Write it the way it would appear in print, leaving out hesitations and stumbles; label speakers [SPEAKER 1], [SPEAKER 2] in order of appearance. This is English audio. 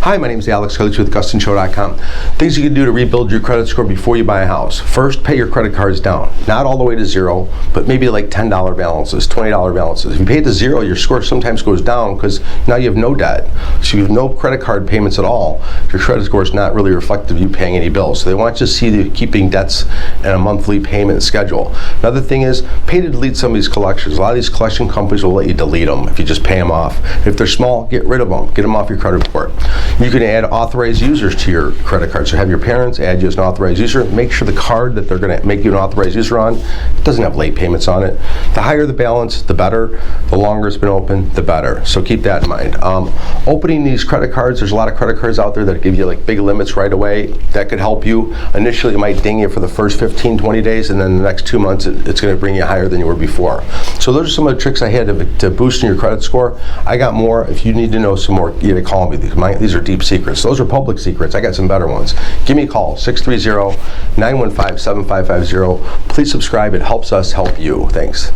[SPEAKER 1] Hi, my name is Alex Coach with GustonShow.com. Things you can do to rebuild your credit score before you buy a house. First, pay your credit cards down. Not all the way to zero, but maybe like $10 balances, $20 balances. If you pay it to zero, your score sometimes goes down because now you have no debt. So you have no credit card payments at all. Your credit score is not really reflective of you paying any bills. So they want you to see you keeping debts and a monthly payment schedule. Another thing is, pay to delete some of these collections. A lot of these collection companies will let you delete them if you just pay them off. If they're small, get rid of them. Get them off your credit report. You can add authorized users to your credit card. So have your parents add you as an authorized user. Make sure the card that they're going to make you an authorized user on doesn't have late payments on it. The higher the balance, the better. The longer it's been open, the better. So keep that in mind. Opening these credit cards, there's a lot of credit cards out there that give you like big limits right away. That could help you. Initially, it might ding you for the first 15, 20 days, and then the next 2 months, it's going to bring you higher than you were before. So those are some of the tricks I had to boost your credit score. I got more. If you need to know some more, you got to call me. These are deep secrets. Those are public secrets. I got some better ones. Give me a call, 630-915-7550. Please subscribe. It helps us help you. Thanks.